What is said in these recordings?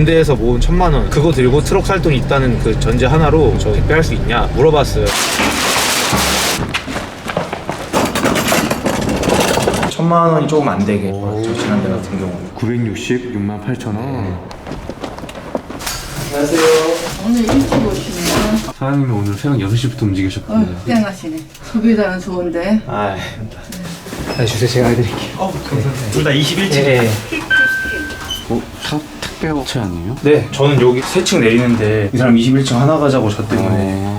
군대에서 모은 1000만원 그거 들고 트럭 살 돈 있다는 그 전제 하나로 저 택배할 수 있냐 물어봤어요. 1000만원이 조금 안 되게 저 지난대 같은 경우 966만 8천 원. 안녕하세요. 오늘 일찍 오시네요. 사장님이 오늘 새벽 6시부터 움직이셨거든요. 땡하시네. 소비자는 좋은데. 아, 주세요. 제가 해드릴게요. 감사합니다. 둘 다 21층. 네. 샵 택배 업체 아니에요? 네, 저는 여기 3층 내리는데 이 사람 21층 하나 가자고 저 때문에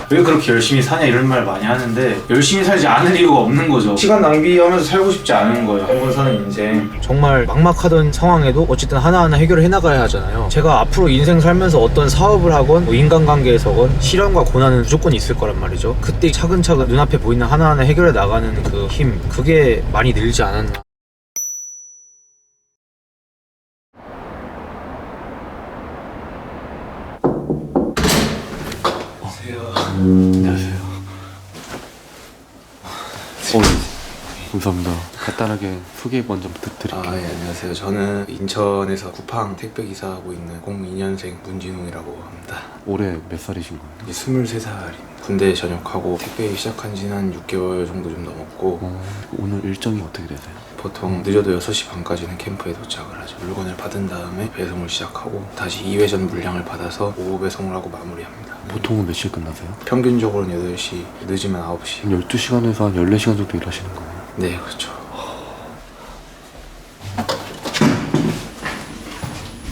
왜 그렇게 열심히 사냐 이런 말 많이 하는데 열심히 살지 않을 이유가 없는 거죠. 시간 낭비하면서 살고 싶지 않은 거예요. 한 번 사는 인생. 정말 막막하던 상황에도 어쨌든 하나하나 해결을 해나가야 하잖아요. 제가 앞으로 인생 살면서 어떤 사업을 하건 뭐 인간관계에서건 시련과 고난은 무조건 있을 거란 말이죠. 그때 차근차근 눈앞에 보이는 하나하나 해결해 나가는 그 힘, 그게 많이 늘지 않았나. 안녕하세요. 감사합니다. 간단하게 소개 먼저 부탁드릴게요. 아, 예, 안녕하세요. 저는 인천에서 쿠팡 택배기사하고 있는 02년생 문진웅이라고 합니다. 올해 몇 살이신 거예요? 이제 23살입니다. 군대 전역하고 택배 시작한 지는 한 6개월 정도 좀 넘었고 오늘 일정이 어떻게 되세요? 보통 늦어도 6시 반까지는 캠프에 도착을 하죠. 물건을 받은 다음에 배송을 시작하고 다시 2회전 물량을 받아서 오후 배송을 하고 마무리합니다. 보통은 몇 시에 끝나세요? 평균적으로는 8시, 늦으면 9시. 12시간에서 한 14시간 정도 일하시는 거예요? 네, 그렇죠.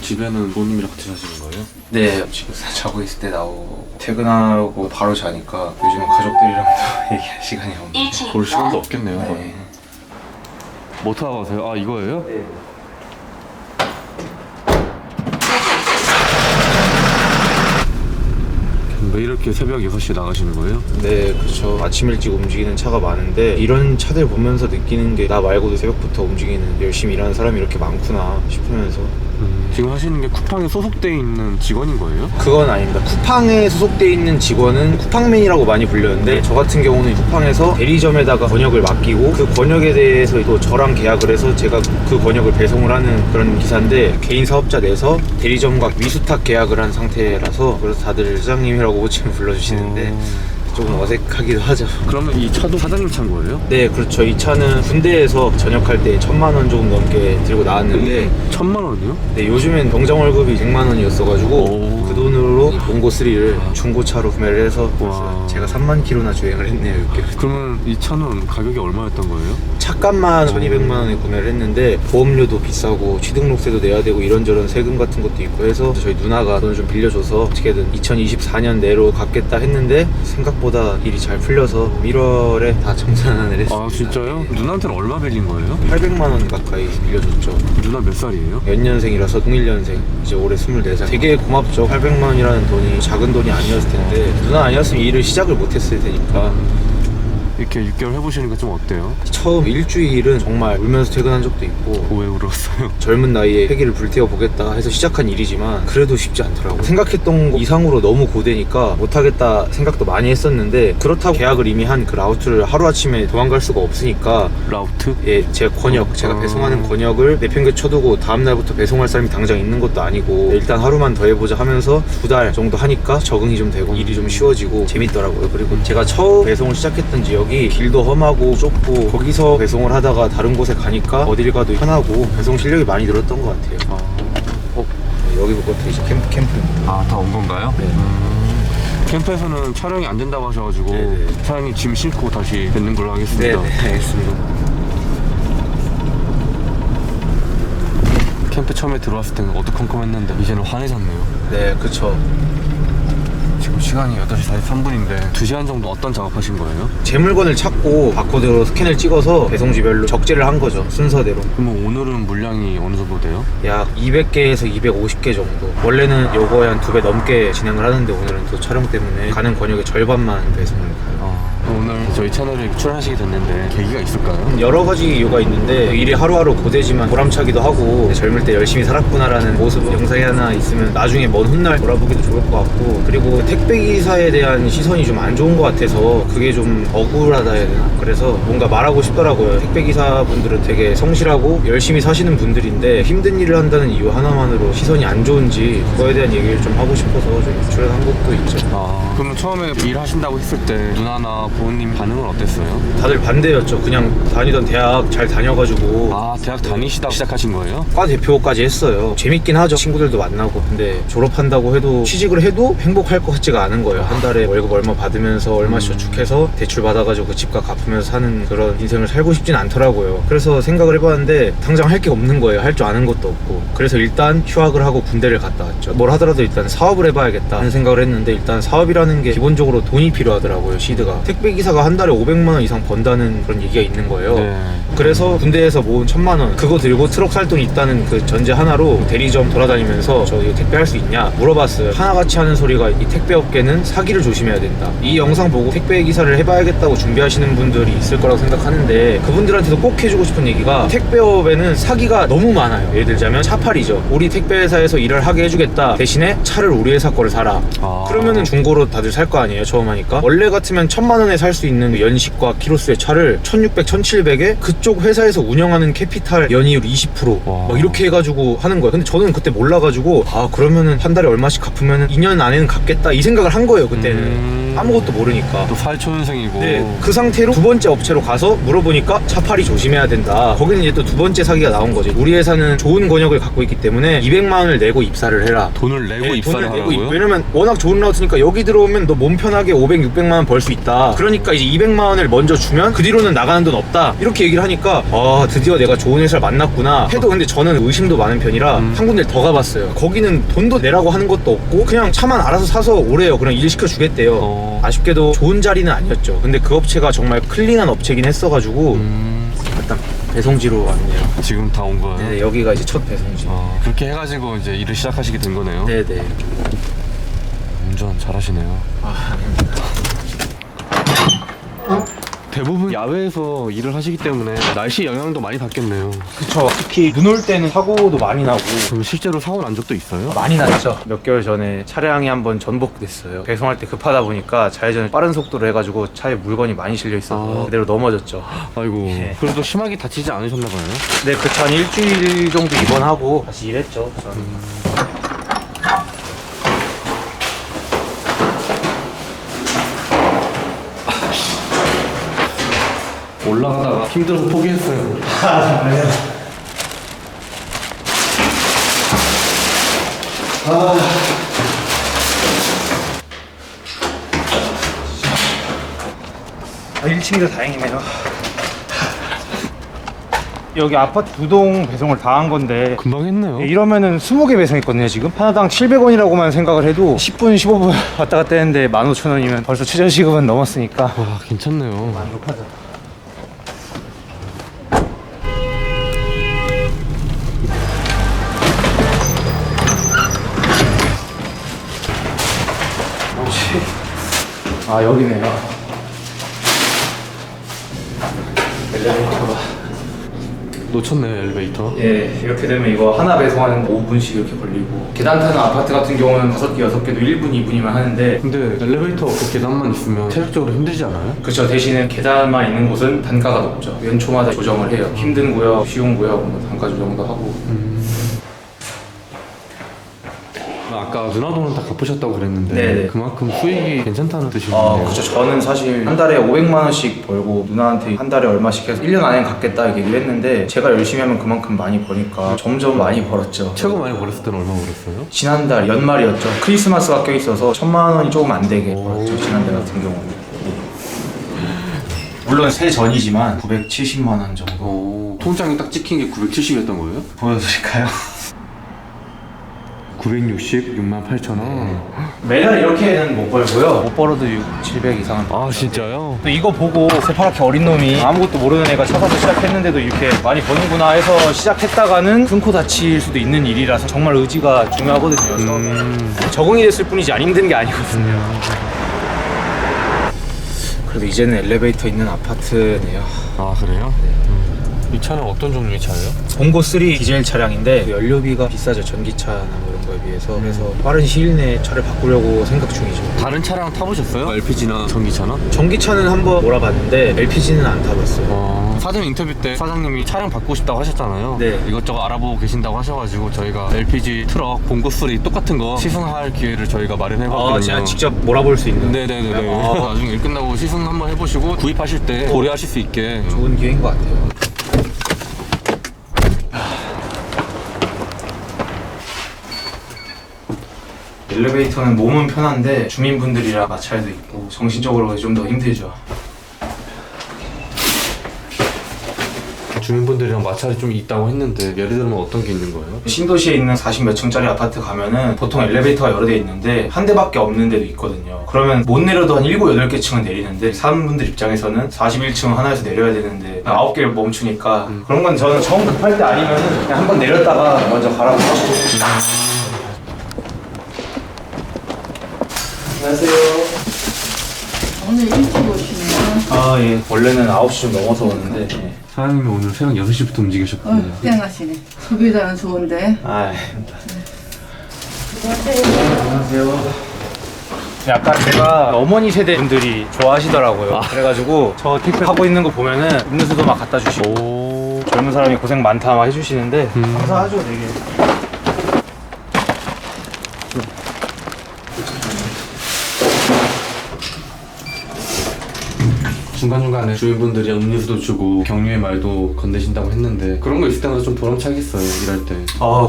집에는 부모님이랑 같이 사시는 거예요? 네, 집에서 자고 있을 때 나오고 퇴근하고 바로 자니까 요즘은 가족들이랑도 얘기할 시간이 없는데 볼 시간도 없겠네요. 네. 뭐 타고 가세요? 아, 이거예요? 네. 왜 이렇게 새벽 6시에 나가시는 거예요? 네, 그렇죠. 아침 일찍 움직이는 차가 많은데 이런 차들 보면서 느끼는 게 나 말고도 새벽부터 움직이는 열심히 일하는 사람이 이렇게 많구나 싶으면서. 지금 하시는 게 쿠팡에 소속돼 있는 직원인 거예요? 그건 아닙니다. 쿠팡에 소속돼 있는 직원은 쿠팡맨이라고 많이 불렸는데 저 같은 경우는 쿠팡에서 대리점에다가 번역을 맡기고 그 번역에 대해서 또 저랑 계약을 해서 제가 그 번역을 배송을 하는 그런 기사인데 개인 사업자 내에서 대리점과 위수탁 계약을 한 상태라서 그래서 다들 사장님이라고 지금 불러주시는데 조금 어색하기도 하죠. 그러면 이 차도 사장님 차인 거예요? 네, 그렇죠. 이 차는 군대에서 전역할 때 1000만원 조금 넘게 들고 나왔는데 1000만 원이요? 네, 요즘엔 병장 월급이 100만원이었어가지고 오. 그 돈으로 봉고3를 중고차로 구매를 해서 와. 제가 3만 킬로나 주행을 했네요. 6개월. 그러면 이 차는 가격이 얼마였던 거예요? 차값만 1200만원에 구매를 했는데 보험료도 비싸고 취등록세도 내야 되고 이런저런 세금 같은 것도 있고 해서 저희 누나가 돈을 좀 빌려줘서 어떻게든 2024년 내로 갚겠다 했는데 생각보다 일이 잘 풀려서 1월에 다 정산을 했습니다. 아, 진짜요? 누나한테는 얼마 빌린 거예요? 800만원 가까이 빌려줬죠. 누나 몇 살이에요? 연년생이라서 01년생, 이제 올해 24살. 되게 고맙죠. 800만원이라는 돈이 작은 돈이 아니었을 텐데 누나 아니었으면 이 일을 시작을 못했을 테니까. 이렇게 6개월 해보시니까 좀 어때요? 처음 일주일은 정말 울면서 퇴근한 적도 있고 왜 울었어요? 젊은 나이에 회기를 불태워보겠다 해서 시작한 일이지만 그래도 쉽지 않더라고. 생각했던 거 이상으로 너무 고되니까 못하겠다 생각도 많이 했었는데 그렇다고 계약을 이미 한 그 라우트를 하루아침에 도망갈 수가 없으니까 라우트? 예, 제 권역, 제가 배송하는 권역을 내팽개쳐두고 다음날부터 배송할 사람이 당장 있는 것도 아니고 일단 하루만 더 해보자 하면서 2달 정도 하니까 적응이 좀 되고 일이 좀 쉬워지고 재밌더라고요. 그리고 제가 처음 배송을 시작했던 지역이 길도 험하고 좁고 거기서 배송을 하다가 다른 곳에 가니까 어딜 가도 편하고 배송 실력이 많이 늘었던 것 같아요. 여기부터 이제 캠프입니다. 아, 다 온 건가요? 네. 캠프에서는 촬영이 안 된다고 하셔가지고 네네. 사장님 짐 싣고 다시 뵙는 걸로 하겠습니다. 네, 알겠습니다. 캠프 처음에 들어왔을 때는 어두컴컴했는데 이제는 환해졌네요. 네, 그쵸. 지금 시간이 8시 43분인데 2시간 정도 어떤 작업하신 거예요? 제 물건을 찾고 바코드로 스캔을 찍어서 배송지별로 적재를 한 거죠. 순서대로. 그러면 오늘은 물량이 어느 정도 돼요? 약 200개에서 250개 정도. 원래는 요거에 한 2배 넘게 진행을 하는데 오늘은 또 촬영 때문에 가는 권역의 절반만 배송을 가요. 오늘 저희 채널에 출연하시게 됐는데 계기가 있을까요? 여러 가지 이유가 있는데 일이 하루하루 고되지만 보람차기도 하고 젊을 때 열심히 살았구나라는 모습 영상이 하나 있으면 나중에 먼 훗날 돌아보기도 좋을 것 같고, 그리고 택배기사에 대한 시선이 좀 안 좋은 것 같아서 그게 좀 억울하다 해야 되나? 그래서 뭔가 말하고 싶더라고요. 택배기사분들은 되게 성실하고 열심히 사시는 분들인데 힘든 일을 한다는 이유 하나만으로 시선이 안 좋은지 그거에 대한 얘기를 좀 하고 싶어서 좀 출연한 것도 있죠. 그러면 처음에 일하신다고 했을 때 누나나 부모님 반응은 어땠어요? 다들 반대였죠. 그냥 다니던 대학 잘 다녀가지고 대학 다니시다가 시작하신 거예요? 과 대표까지 했어요. 재밌긴 하죠. 친구들도 만나고. 근데 졸업한다고 해도 취직을 해도 행복할 것 같지가 않은 거예요. 한 달에 월급 얼마 받으면서 얼마씩 저축해서 대출 받아가지고 그 집값 갚으면서 사는 그런 인생을 살고 싶진 않더라고요. 그래서 생각을 해봤는데 당장 할 게 없는 거예요. 할 줄 아는 것도 없고. 그래서 일단 휴학을 하고 군대를 갔다 왔죠. 뭘 하더라도 일단 사업을 해봐야겠다 하는 생각을 했는데, 일단 사업이라는 게 기본적으로 돈이 필요하더라고요. 시드가 택배기사가 한 달에 500만 원 이상 번다는 그런 얘기가 있는 거예요. 네. 그래서 군대에서 모은 1000만 원 그거 들고 트럭 살 돈 있다는 그 전제 하나로 대리점 돌아다니면서 저 이거 택배 할 수 있냐 물어봤어요. 하나같이 하는 소리가 이 택배 업계는 사기를 조심해야 된다. 이 영상 보고 택배 기사를 해봐야겠다고 준비하시는 분들이 있을 거라고 생각하는데, 그분들한테도 꼭 해주고 싶은 얘기가 택배업에는 사기가 너무 많아요. 예를 들자면 차팔이죠. 우리 택배회사에서 일을 하게 해주겠다 대신에 차를 우리 회사 거를 사라. 그러면은 중고로 다들 살 거 아니에요. 처음 하니까. 원래 같으면 1000만 원에 살 수 있는 연식과 키로수의 차를 1600, 1700에 그쪽 회사에서 운영하는 캐피탈 연이율 20% 막 이렇게 해가지고 하는 거예요. 근데 저는 그때 몰라가지고 그러면은 한 달에 얼마씩 갚으면은 2년 안에는 갚겠다 이 생각을 한 거예요. 그때는 아무것도 모르니까. 또 사회초년생이고. 네, 그 상태로 두 번째 업체로 가서 물어보니까 차팔이 조심해야 된다. 거기는 이제 또 두 번째 사기가 나온 거지. 우리 회사는 좋은 권역을 갖고 있기 때문에 200만 원을 내고 입사를 해라. 돈을 내고 입사를 하라고요? 왜냐면 워낙 좋은 라우트니까 여기 들어오면 너 몸 편하게 500, 600만 원 벌 수 있다. 그러니까 이제 200만 원을 먼저 주면 그 뒤로는 나가는 돈 없다. 이렇게 얘기를 하니까 드디어 내가 좋은 회사를 만났구나 해도, 근데 저는 의심도 많은 편이라 한 군데를 더 가봤어요. 거기는 돈도 내라고 하는 것도 없고 그냥 차만 알아서 사서 오래요. 그냥 일 시켜주겠대요. 아쉽게도 좋은 자리는 아니었죠. 근데 그 업체가 정말 클린한 업체긴 했어가지고 일단 배송지로 왔네요. 지금 다 온 거예요? 네, 여기가 이제 첫 배송지. 그렇게 해가지고 이제 일을 시작하시게 된 거네요? 네네. 운전 잘하시네요. 대부분 야외에서 일을 하시기 때문에 날씨 영향도 많이 받겠네요. 그쵸. 특히 눈 올 때는 사고도 많이 나고. 그럼 실제로 사고 난 적도 있어요? 많이 났죠. 몇 개월 전에 차량이 한번 전복됐어요. 배송할 때 급하다 보니까 좌회전을 빠른 속도로 해가지고 차에 물건이 많이 실려 있어서 그대로 넘어졌죠. 아이고. 예. 그래도 심하게 다치지 않으셨나 봐요? 네, 그 차 한 일주일 정도 입원하고 다시 일했죠. 올라가다가 힘들어서 포기했어요. 정말요? 1층이라 다행이네요. 여기 아파트 2동 배송을 다 한 건데 금방 했네요. 이러면은 20개 배송했거든요. 지금 하나당 700원이라고만 생각을 해도 10분 15분 왔다 갔다 했는데 15,000원이면 벌써 최저시급은 넘었으니까 와, 괜찮네요. 만족하죠. 여기네요. 엘리베이터가 놓쳤네요, 엘리베이터. 예, 이렇게 되면 이거 하나 배송하는 5분씩 이렇게 걸리고, 계단 타는 아파트 같은 경우는 5개, 6개도 1분, 2분이면 하는데, 근데 엘리베이터 없고 계단만 있으면 체력적으로 힘들지 않아요? 그쵸. 대신에 계단만 있는 곳은 단가가 높죠. 연초마다 조정을 해요. 힘든 구역, 쉬운 구역, 뭐 단가 조정도 하고. 아까 누나 돈은 다 갚으셨다고 그랬는데 네네. 그만큼 수익이 괜찮다는 뜻이거든요. 그쵸. 저는 사실 한 달에 500만 원씩 벌고 누나한테 한 달에 얼마씩 해서 1년 안에 갚겠다 이렇게 얘기를 했는데, 제가 열심히 하면 그만큼 많이 버니까 점점 많이 벌었죠. 최고 많이 벌었을 때는 얼마 벌었어요? 지난달 연말이었죠. 크리스마스가 껴있어서 1000만 원이 조금 안 되게 벌었죠. 지난달 같은 경우는. 물론 세 전이지만 970만 원 정도. 통장이 딱 찍힌 게 970이었던 거예요? 보여드릴까요? 966만 8천원. 매달 이렇게는 못 벌고요. 못 벌어도 700 이상은. 아 진짜요? 또 이거 보고 새파랗게 어린 놈이 아무것도 모르는 애가 차 사서 시작했는데도 이렇게 많이 버는구나 해서 시작했다가는 끊고 다칠 수도 있는 일이라서 정말 의지가 중요하거든요. 적응이 됐을 뿐이지 안 힘든 게 아니거든요. 그래도 이제는 엘리베이터 있는 아파트네요. 아 그래요? 이 차는 어떤 종류의 차예요? 봉고 3 디젤 차량인데 연료비가 비싸죠. 전기차나 뭐 이런 거에 비해서. 그래서 빠른 시일 내에 차를 바꾸려고 생각 중이죠. 다른 차량 타보셨어요? LPG나 전기차나? 전기차는 한번 몰아봤는데 LPG는 안 타봤어요. 사전 인터뷰 때 사장님이 차량 바꾸고 싶다고 하셨잖아요. 네. 이것저것 알아보고 계신다고 하셔가지고 저희가 LPG 트럭 봉고 3 똑같은 거 시승할 기회를 저희가 마련해봤거든요. 제가 직접 몰아볼 수 있는. 네네네. 나중에 일 끝나고 시승 한번 해보시고 구입하실 때 고려하실 수 있게. 좋은 기회인 것 같아요. 엘리베이터는 몸은 편한데 주민분들이랑 마찰도 있고 정신적으로 좀 더 힘들죠. 주민분들이랑 마찰이 좀 있다고 했는데 예를 들면 어떤 게 있는 거예요? 신도시에 있는 40몇 층짜리 아파트 가면은 보통 엘리베이터가 여러 대 있는데 한 대밖에 없는 데도 있거든요. 그러면 못 내려도 한 7, 8개 층은 내리는데 사람분들 입장에서는 41층 하나에서 내려야 되는데 9개를 멈추니까 그런 건 저는 처음 급할 때 아니면은 그냥 한번 내렸다가 먼저 가라고 하고. 안녕하세요. 오늘 일찍 오시네요. 예. 원래는 9시 좀 넘어서 오는데. 예. 사장님이 오늘 새벽 6시부터 움직이셨거든요. 땡하시네. 소비자는 좋은데. 안녕하세요. 약간 제가 어머니 세대 분들이 좋아하시더라고요. 그래가지고 저 택배 하고 있는 거 보면은 음료수도 막 갖다 주시고 젊은 사람이 고생 많다 막 해주시는데 감사하죠 되게. 중간중간에 주민분들이 음료수도 주고 격려의 말도 건네신다고 했는데 그런 거 있을 때마다 좀 보람차겠어요, 일할 때.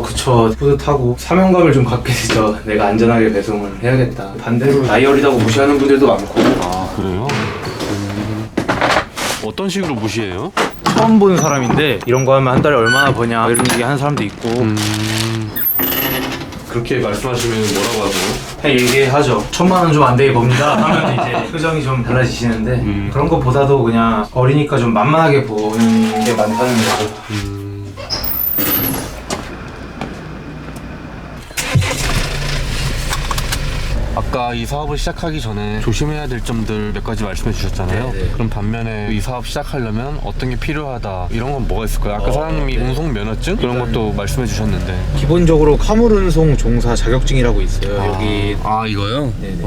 그쵸. 뿌듯하고 사명감을 좀 갖게 되죠. 내가 안전하게 배송을 해야겠다. 반대로 나이 어리다고 무시하는 분들도 많고. 아, 그래요? 어떤 식으로 무시해요? 처음 보는 사람인데 이런 거 하면 한 달에 얼마나 버냐 이런 얘기 하는 사람도 있고. 그렇게 말씀하시면 뭐라고 하세요? 그냥 얘기하죠. 1,000만 원 좀 안 되게 법니다 하면 이제 표정이 좀 달라지시는데 그런 것보다도 그냥 어리니까 좀 만만하게 보는 게 많다는 거죠. 아까 이 사업을 시작하기 전에 조심해야 될 점들 몇 가지 말씀해 주셨잖아요. 네네. 그럼 반면에 이 사업 시작하려면 어떤 게 필요하다 이런 건 뭐가 있을까요? 아까 사장님이 운송 면허증 그런 것도 말씀해 주셨는데 기본적으로 화물운송 종사 자격증이라고 있어요. 여기 이거요? 네네.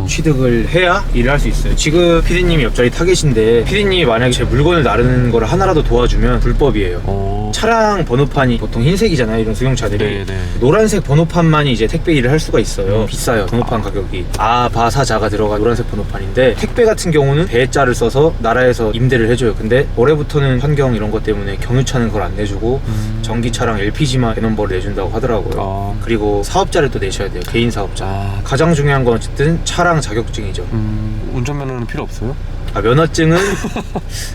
취득을 해야 일을 할 수 있어요. 지금 피디님이 옆자리 타 계신데 피디님이 만약에 제 물건을 나르는 걸 하나라도 도와주면 불법이에요. 차량 번호판이 보통 흰색이잖아요. 이런 승용차들이. 네네. 노란색 번호판만이 이제 택배 일을 할 수가 있어요. 비싸요. 번호판 가격이. 바사자가 들어간 노란색 번호판인데 택배 같은 경우는 배자를 써서 나라에서 임대를 해줘요. 근데 올해부터는 환경 이런 것 때문에 경유차는 그걸 안 내주고 전기차랑 LPG만 배넘버를 내준다고 하더라고요. 그리고 사업자를 또 내셔야 돼요. 개인 사업자. 가장 중요한 건 어쨌든 차량 자격증이죠. 운전면허는 필요 없어요? 면허증은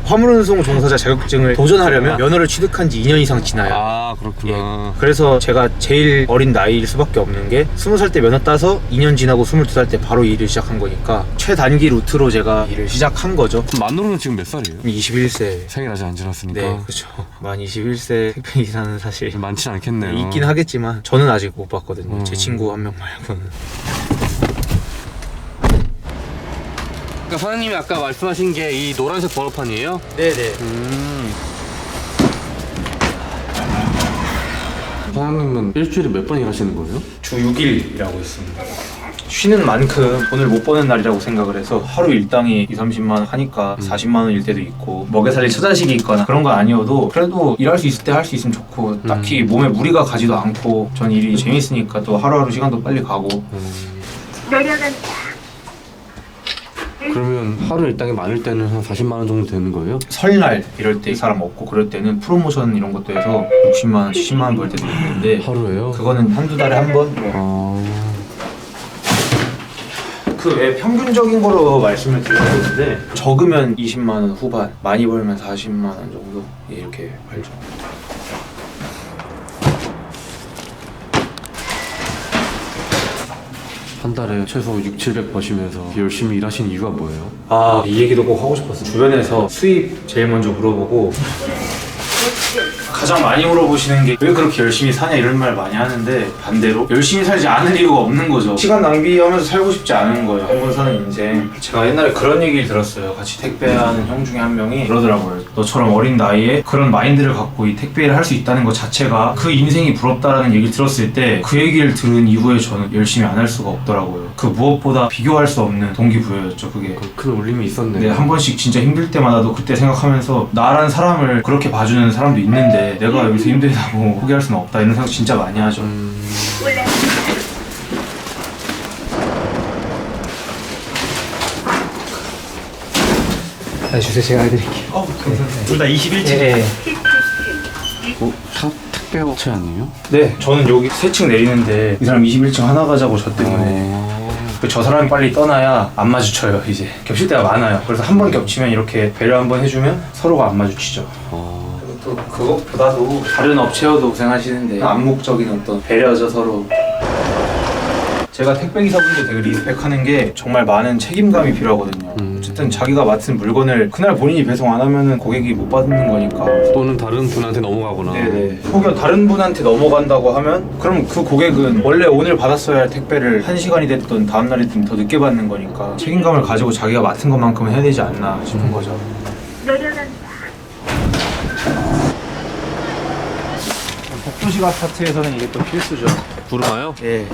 화물운송 종사자 자격증을 도전하려면 면허를 취득한 지 2년 이상 지나요. 그렇구나. 그래서 제가 제일 어린 나이일 수밖에 없는 게 20살 때 면허 따서 2년 지나고 22살 때 바로 일을 시작한 거니까 최단기 루트로 제가 일을 시작한 거죠. 그럼 만으로는 지금 몇 살이에요? 21세. 생일 아직 안 지났으니까. 네, 그렇죠. 만 21세 택배 기사는 사실 많진 않겠네요. 있긴 하겠지만 저는 아직 못 봤거든요. 제 친구 한 명 말고는. 그러니까 사장님이 아까 말씀하신 게 이 노란색 번호판이에요? 네네. 사장님은 일주일에 몇 번 일하시는 거예요? 주 6일이라고 있습니다. 쉬는 만큼 돈을 못 버는 날이라고 생각을 해서 하루 일당이 2~30만 원 하니까 40만 원일 때도 있고 먹여 살릴 처자식이 있거나 그런 건 아니어도 그래도 일할 수 있을 때 할 수 있으면 좋고 딱히 몸에 무리가 가지도 않고 전 일이 재밌으니까 또 하루하루 시간도 빨리 가고. 그러면 하루 일당이 많을 때는 한 40만 원 정도 되는 거예요? 설날 이럴 때 사람 없고 그럴 때는 프로모션 이런 것도 해서 60만 원, 70만 원 벌 때도 있는데 하루에요? 그거는 한두 달에 한 번? 그 외 평균적인 거로 말씀을 드렸는데 적으면 20만 원 후반, 많이 벌면 40만 원 정도 이렇게 벌죠. 한 달에 최소 600~700 버시면서 열심히 일하시는 이유가 뭐예요? 이 얘기도 꼭 하고 싶었어요. 주변에서 수입 제일 먼저 물어보고 가장 많이 물어보시는 게 왜 그렇게 열심히 사냐 이런 말 많이 하는데 반대로 열심히 살지 않을 이유가 없는 거죠. 시간 낭비하면서 살고 싶지 않은 거예요. 한 번 사는 인생. 제가 옛날에 그런 얘기를 들었어요. 같이 택배하는 형 중에 한 명이 그러더라고요. 너처럼 어린 나이에 그런 마인드를 갖고 이 택배를 할 수 있다는 것 자체가 그 인생이 부럽다라는 얘기를 들었을 때 그 얘기를 들은 이후에 저는 열심히 안 할 수가 없더라고요. 그 무엇보다 비교할 수 없는 동기부여였죠. 그게. 큰 울림이 있었네. 네, 한 번씩 진짜 힘들 때마다도 그때 생각하면서 나라는 사람을 그렇게 봐주는 사람도 있는데 내가 여기서 힘들다고 포기할 수는 없다 이런 생각 진짜 많이 하죠. 네, 주세요. 제가 해드릴게요. 감사합니다. 둘 다 21층? 네. 차 택배 업체 아니에요? 네, 저는 여기 3층 내리는데 이 사람 21층 하나 가자고 저 때문에 저 사람이 빨리 떠나야 안 마주쳐요. 이제 겹칠 때가 많아요. 그래서 한 번 겹치면 이렇게 배려 한 번 해주면 서로가 안 마주치죠. 그리고 또 그것보다도 다른 업체여도 고생하시는데 암묵적인 어떤 배려죠 서로. 제가 택배기사분들 되게 리스펙하는 게 정말 많은 책임감이 필요하거든요. 어쨌든 자기가 맡은 물건을 그날 본인이 배송 안 하면은 고객이 못 받는 거니까. 또는 다른 분한테 넘어가거나. 네네. 혹여 다른 분한테 넘어간다고 하면 그럼 그 고객은 원래 오늘 받았어야 할 택배를 1시간이 됐든 다음날이 됐든 더 늦게 받는 거니까 책임감을 가지고 자기가 맡은 것만큼은 해야 되지 않나 싶은 거죠. 복도식 아파트에서는 이게 또 필수죠. 부르마요? 예.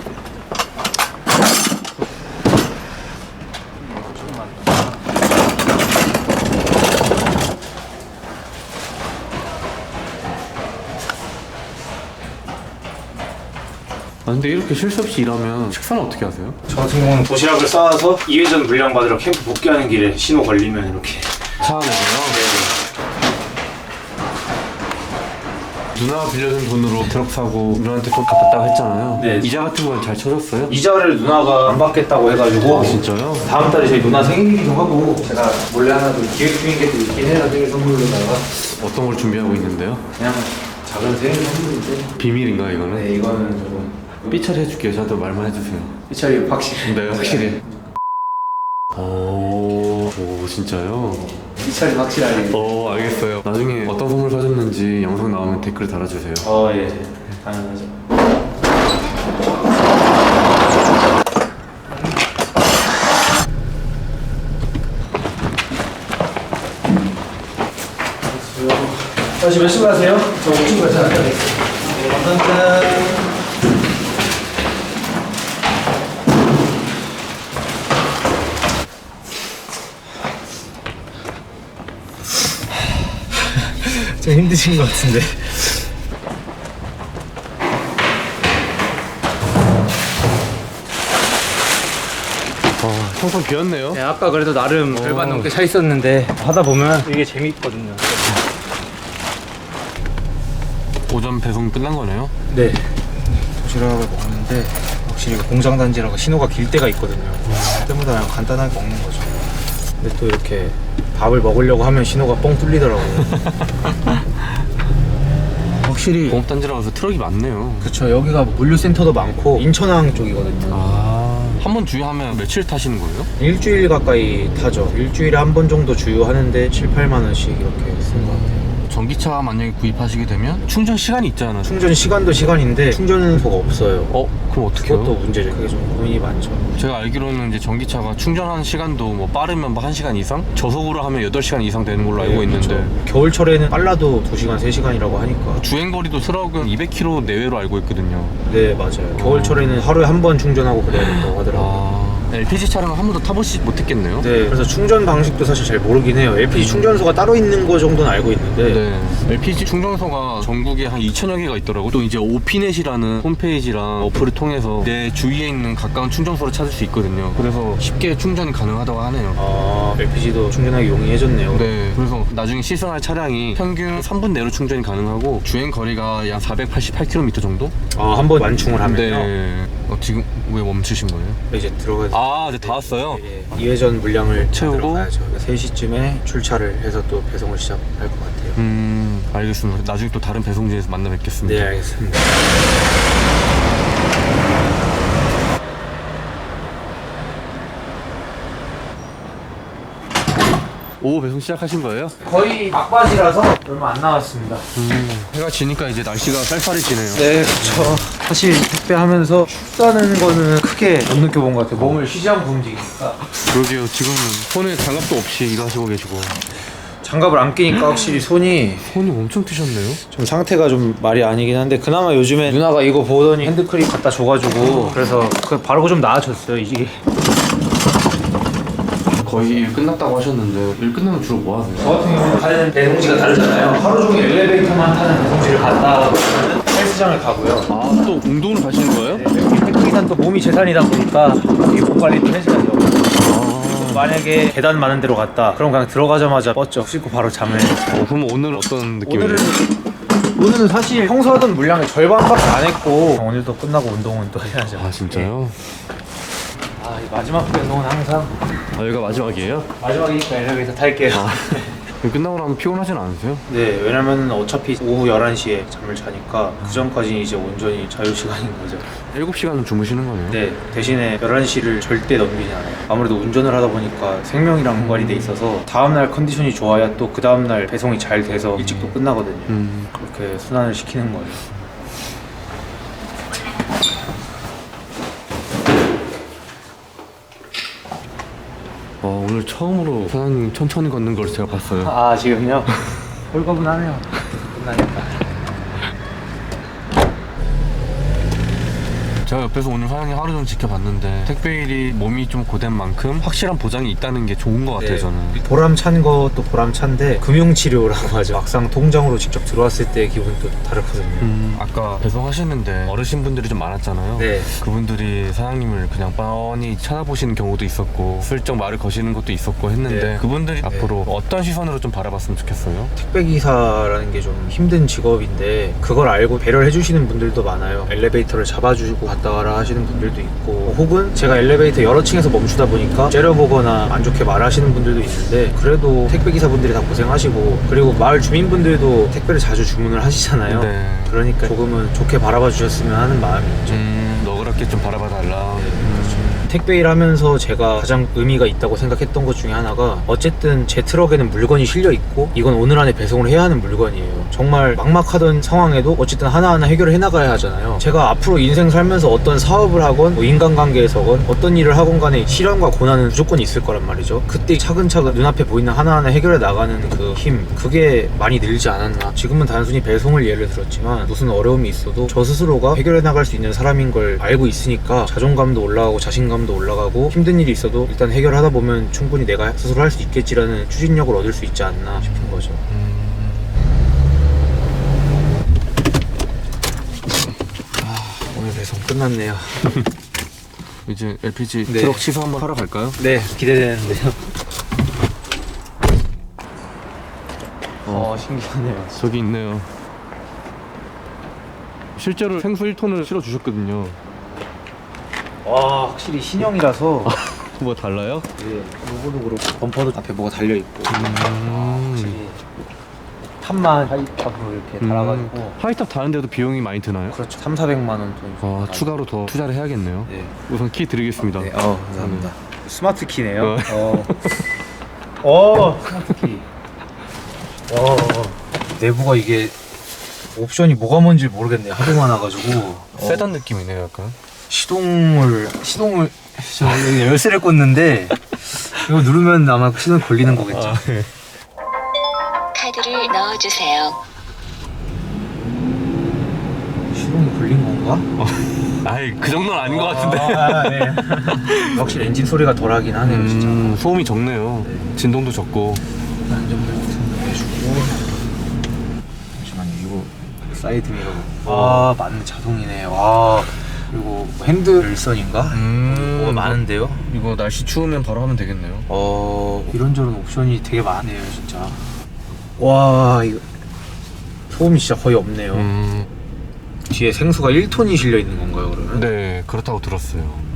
아 근데 이렇게 쉴 새 없이 일하면 식사는 어떻게 하세요? 저 같은 경우는 도시락을 싸와서 2회전 물량 받으러 캠프 복귀하는 길에 신호 걸리면 이렇게. 차 안에서요? 누나가 빌려준 돈으로 트럭 사고 누나한테 돈 갚았다고 했잖아요. 네. 이자 같은 건 잘 쳐줬어요? 이자를 누나가 안 받겠다고 해가지고 진짜요? 다음 달에 저희 누나 생일이기도 하고 제가 몰래 하나 좀 기획 중인 게 또 있긴 해요. 생일 선물로다가 어떤 걸 준비하고 있는데요? 그냥 작은 생일 선물인데. 비밀인가 이거는? 네, 이거는 조금 삐처리 해줄게요. 저한테 말만 해주세요. 삐처리 확실히. 네, 확실히. 오, 진짜요? 삐처리 확실하게. 알겠어요. 나중에 어떤 선물 사줬는지 영상 나오면 댓글 달아주세요. 예, 당연하죠. 지금 몇 시 가세요? 저 5층 가서 네, 감사합니다. 좀 힘드신 것 같은데. 항상 비었네요. 네, 아까 그래도 나름 절반 넘게 차 있었는데 하다 보면 이게 재밌거든요. 오전 배송 끝난 거네요? 네. 도시락을 먹는데 확실히 공장 단지라고 신호가 길 때가 있거든요. 그때마다 그냥 간단하게 먹는 거죠. 근데 또 이렇게 밥을 먹으려고 하면 신호가 뻥 뚫리더라고요. 확실히 공업단지라서 트럭이 많네요. 그쵸, 여기가 물류센터도 많고 인천항 쪽이거든요. 한 번 주유하면 며칠 타시는 거예요? 일주일 가까이 타죠. 일주일에 한 번 정도 주유하는데 7, 8만 원씩 이렇게 쓴 것 같아요. 전기차 만약에 구입하시게 되면 충전 시간이 있잖아요. 충전 시간도 시간인데 충전소가 없어요. 그럼 어떻게 해요? 그것도 문제죠. 그게 좀 고민이 많죠. 제가 알기로는 이제 전기차가 충전하는 시간도 뭐 빠르면 뭐 1시간 이상? 저속으로 하면 8시간 이상 되는 걸로 알고 있는데 그렇죠. 겨울철에는 빨라도 2시간, 3시간이라고 하니까. 주행거리도 트럭은 200km 내외로 알고 있거든요. 네, 맞아요. 겨울철에는 하루에 한 번 충전하고 그래야 된다고 하더라고요. LPG 차량은 한 번도 타보시지 못했겠네요? 네, 그래서 충전 방식도 사실 잘 모르긴 해요. LPG 충전소가 따로 있는 거 정도는 알고 있는데. 네. LPG 충전소가 전국에 한 2,000여 개가 있더라고요. 또 이제 오피넷이라는 홈페이지랑 어플을 통해서 내 주위에 있는 가까운 충전소를 찾을 수 있거든요. 그래서 쉽게 충전이 가능하다고 하네요. LPG도 충전하기 용이해졌네요. 네. 그래서 나중에 시승할 차량이 평균 3분 내로 충전이 가능하고 주행 거리가 약 488km 정도? 한 번 완충을 하면요. 네. 지금 왜 멈추신 거예요? 이제 들어가야 이제 다 왔어요? 예, 2회전 물량을 채우고? 들어가야죠. 3시쯤에 출차를 해서 또 배송을 시작할 것 같아요. 알겠습니다. 나중에 또 다른 배송지에서 만나 뵙겠습니다. 네, 알겠습니다. 오후 배송 시작하신 거예요? 거의 막바지라서 얼마 안 남았습니다. 해가 지니까 이제 날씨가 쌀쌀해지네요. 네, 그렇죠. 사실 택배하면서 춥다는 거는 크게 못 느껴본 것 같아요. 몸을 쉬지 않고 움직이니까. 그러게요. 지금 손에 장갑도 없이 일하시고 계시고. 장갑을 안 끼니까 확실히 손이 엄청 트셨네요. 좀 상태가 좀 말이 아니긴 한데, 그나마 요즘에 누나가 이거 보더니 핸드크림 갖다 줘가지고 그래서 그 바르고 좀 나아졌어요. 이게 거의 일 끝났다고 하셨는데 일 끝나면 주로 뭐 하세요? 저 같은 경우는 가는 배송지가 다르잖아요. 하루 종일 엘리베이터만 타는 배송지를 갔다 오면 헬스장을 가고요. 아, 또 운동을 가시는 거예요? 택배기사는 또 몸이 재산이다 보니까 이 몸 관리도 해줘야죠. 만약에 계단 많은 데로 갔다, 그럼 그냥 들어가자마자 뻗죠. 씻고 바로 잠을. 그럼 오늘 어떤 느낌이에요? 오늘은 사실 평소 하던 물량의 절반밖에 안 했고, 오늘도 끝나고 운동은 또 해야죠. 아, 진짜요? 아, 이 마지막 배송은 항상 아, 여기가 마지막이에요? 마지막이니까 엘리베이터 탈게요. 끝나고 나면 피곤하진 않으세요? 네, 왜냐면 어차피 오후 11시에 잠을 자니까 그 전까지는 이제 온전히 자유시간인 거죠. 7시간은 주무시는 거네요? 네, 대신에 11시를 절대 넘기지 않아요. 아무래도 운전을 하다 보니까 생명이랑 연관이 돼 있어서 다음날 컨디션이 좋아야 또 그 다음날 배송이 잘 돼서 일찍 또 끝나거든요. 그렇게 순환을 시키는 거예요. 오늘 처음으로 사장님 천천히 걷는 걸 제가 봤어요. 아, 지금요? 홀가분하네요. 끝나니까. 제가 옆에서 오늘 사장님 하루 종일 지켜봤는데 택배일이 몸이 좀 고된 만큼 확실한 보장이 있다는 게 좋은 것 같아요. 저는 보람찬 것도 보람찬데 금융치료라고 하죠. 막상 통장으로 직접 들어왔을 때의 기분도 다르거든요. 아까 배송하시는데 어르신분들이 좀 많았잖아요. 네. 그분들이 사장님을 그냥 뻔히 찾아보시는 경우도 있었고 슬쩍 말을 거시는 것도 있었고 했는데 네. 그분들이 앞으로 어떤 시선으로 좀 바라봤으면 좋겠어요? 택배기사라는 게 좀 힘든 직업인데 그걸 알고 배려를 해주시는 분들도 많아요. 엘리베이터를 잡아주고 갔다 와라 하시는 분들도 있고, 혹은 제가 엘리베이터 여러 층에서 멈추다 보니까 째려보거나 안 좋게 말하시는 분들도 있는데, 그래도 택배기사분들이 다 고생하시고, 그리고 마을 주민분들도 택배를 자주 주문을 하시잖아요. 네. 그러니까 조금은 좋게 바라봐 주셨으면 하는 마음이 있죠. 너그럽게 좀 바라봐 달라. 택배 일하면서 제가 가장 의미가 있다고 생각했던 것 중에 하나가, 어쨌든 제 트럭에는 물건이 실려 있고 이건 오늘 안에 배송을 해야 하는 물건이에요. 정말 막막하던 상황에도 어쨌든 하나하나 해결을 해나가야 하잖아요. 제가 앞으로 인생 살면서 어떤 사업을 하건 뭐 인간관계에서건 어떤 일을 하건 간에 시련과 고난은 무조건 있을 거란 말이죠. 그때 차근차근 눈앞에 보이는 하나하나 해결해 나가는 그 힘, 그게 많이 늘지 않았나. 지금은 단순히 배송을 예를 들었지만 무슨 어려움이 있어도 저 스스로가 해결해 나갈 수 있는 사람인 걸 알고 있으니까 자존감도 올라가고 자신감도 올라가고, 힘든 일이 있어도 일단 해결하다 보면 충분히 내가 스스로 할 수 있겠지라는 추진력을 얻을 수 있지 않나 싶은 거죠. 오늘 배송 끝났네요. 이제 LPG 네. 트럭 시승 한번 하러 갈까요? 네, 기대되는데요. 신기하네요. 저기 있네요. 실제로 생수 1톤을 실어주셨거든요. 와, 확실히 신형이라서 뭐 달라요? 네, 로고도 그렇고 범퍼도 앞에 뭐가 달려있고 확실히 탑만 하이탑으로 이렇게 달아가지고 하이탑 다는데도 비용이 많이 드나요? 그렇죠. 3,400만 원 돈. 추가로 더 투자를 해야겠네요. 네. 우선 키 드리겠습니다. 네, 감사합니다. 스마트 키네요. 스마트 키. 내부가 이게 옵션이 뭐가 뭔지 모르겠네요. 하도 많아가지고. 세단 느낌이네요, 약간. 시동을 저 여기 열쇠를 꽂는데 이거 누르면 아마 시동 걸리는 거겠죠. 네. 카드를 넣어주세요. 시동이 걸린 건가? 아이, 그 정도는 아닌 것 같은데. 네. 확실히 엔진 소리가 덜하긴 하네요, 진짜. 소음이 적네요. 네. 진동도 적고. 안전벨트 해주고. 잠시만요, 이거 사이드 미러. 맞네, 자동이네. 와. 그리고 핸들선인가? 뭐가 많은데요? 이거 날씨 추우면 바로 하면 되겠네요. 이런저런 옵션이 되게 많네요, 진짜. 와, 이거 소음이 진짜 거의 없네요. 뒤에 생수가 1톤이 실려 있는 건가요, 그러면? 네, 그렇다고 들었어요.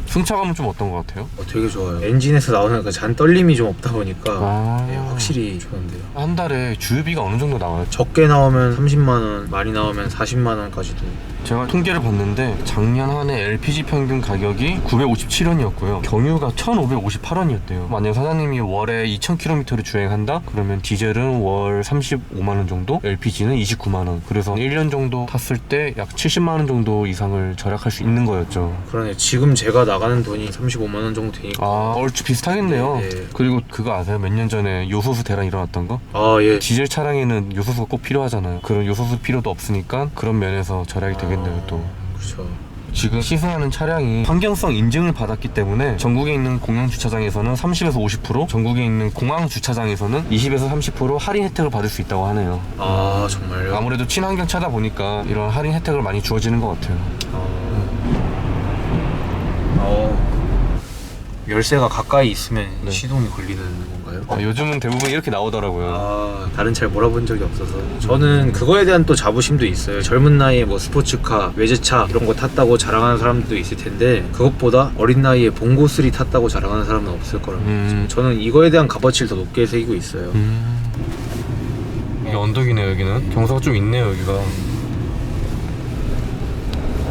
승차감은 좀 어떤 것 같아요? 되게 좋아요. 엔진에서 나오는 그 잔 떨림이 좀 없다 보니까 네, 확실히 좋은데요. 한 달에 주유비가 어느 정도 나와요? 적게 나오면 30만 원, 많이 나오면 40만 원까지도 제가 통계를 봤는데 작년 한 해 LPG 평균 가격이 957원이었고요. 경유가 1,558원이었대요. 만약 사장님이 월에 2,000km를 주행한다? 그러면 디젤은 월 35만원 정도, LPG는 29만원. 그래서 1년 정도 탔을 때 약 70만원 정도 이상을 절약할 수 있는 거였죠. 그러네. 지금 제가 나가는 돈이 35만 원 정도 되니까. 아, 얼추 비슷하겠네요. 네. 그리고 그거 아세요? 몇 년 전에 요소수 대란 일어났던 거? 아, 예. 디젤 차량에는 요소수가 꼭 필요하잖아요. 그런 요소수 필요도 없으니까 그런 면에서 절약이 되겠네요. 또 그렇죠. 지금 시승하는 차량이 환경성 인증을 받았기 때문에 전국에 있는 공영 주차장에서는 30에서 50%, 전국에 있는 공항 주차장에서는 20에서 30% 할인 혜택을 받을 수 있다고 하네요. 아, 정말요? 아무래도 친환경 차다 보니까 이런 할인 혜택을 많이 주어지는 것 같아요. 열쇠가 가까이 있으면 네. 시동이 걸리는 건가요? 요즘은 대부분 이렇게 나오더라고요. 아, 다른 차를 몰아본 적이 없어서 저는 그거에 대한 또 자부심도 있어요. 젊은 나이에 뭐 스포츠카, 외제차 이런 거 탔다고 자랑하는 사람도 있을 텐데 그것보다 어린 나이에 봉고3 탔다고 자랑하는 사람은 없을 거라고 저는 이거에 대한 값어치를 더 높게 새기고 있어요. 이게 언덕이네요. 여기는 경사가 좀 있네요. 여기가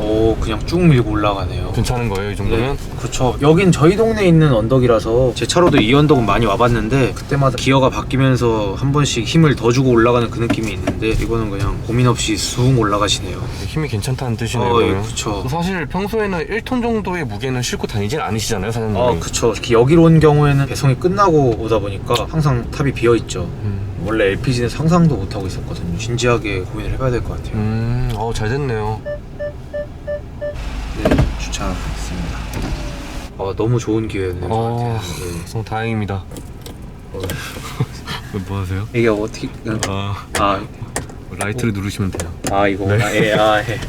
오, 그냥 쭉 밀고 올라가네요. 괜찮은 거예요, 이 정도면? 그쵸. 여긴 저희 동네에 있는 언덕이라서 제 차로도 이 언덕은 많이 와봤는데 그때마다 기어가 바뀌면서 한 번씩 힘을 더 주고 올라가는 그 느낌이 있는데 이거는 그냥 고민 없이 쑥 올라가시네요. 힘이 괜찮다는 뜻이네요. 예, 그러면. 그쵸. 사실 평소에는 1톤 정도의 무게는 싣고 다니진 않으시잖아요, 사장님. 아, 그쵸. 특히 여기로 온 경우에는 배송이 끝나고 오다 보니까 항상 탑이 비어있죠. 원래 LPG는 상상도 못하고 있었거든요. 진지하게 고민을 해봐야 될 것 같아요. 잘 됐네요. 네, 주차하겠습니다. 너무 좋은 기회였네요. 저한테. 네. 너무 다행입니다. 뭐 하세요? 이게 어떻게... 라이트를 누르시면 돼요. 이거구나. 네. 예.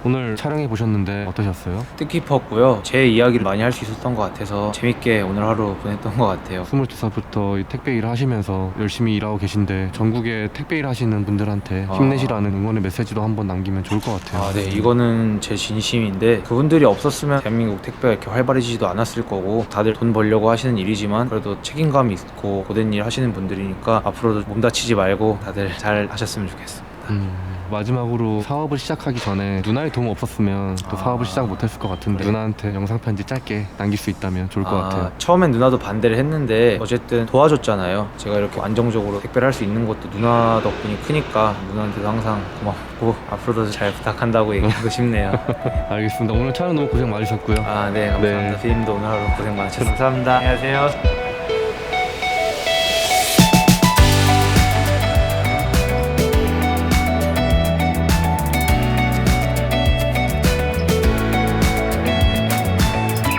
오늘 촬영해 보셨는데 어떠셨어요? 뜻깊었고요. 제 이야기를 많이 할 수 있었던 것 같아서 재밌게 오늘 하루 보냈던 것 같아요. 22살부터 택배 일을 하시면서 열심히 일하고 계신데 전국에 택배 일 하시는 분들한테 힘내시라는 응원의 메시지도 한번 남기면 좋을 것 같아요. 네, 이거는 제 진심인데 그분들이 없었으면 대한민국 택배가 이렇게 활발해지지도 않았을 거고 다들 돈 벌려고 하시는 일이지만 그래도 책임감이 있고 고된 일 하시는 분들이니까 앞으로도 몸 다치지 말고 다들 잘 하셨으면 좋겠습니다. 마지막으로 사업을 시작하기 전에 누나의 도움 없었으면 또 사업을 시작 못했을 것 같은데 누나한테 영상 편지 짧게 남길 수 있다면 좋을 것 같아요. 처음엔 누나도 반대를 했는데 어쨌든 도와줬잖아요. 제가 이렇게 안정적으로 택배를 할 수 있는 것도 누나 덕분이 크니까 누나한테도 항상 고맙고 앞으로도 잘 부탁한다고 얘기하고 싶네요. 알겠습니다. 오늘 촬영 너무 고생 많으셨고요. 네, 감사합니다. 피디님도 오늘 하루 고생 많으셨습니다. 감사합니다. 안녕하세요.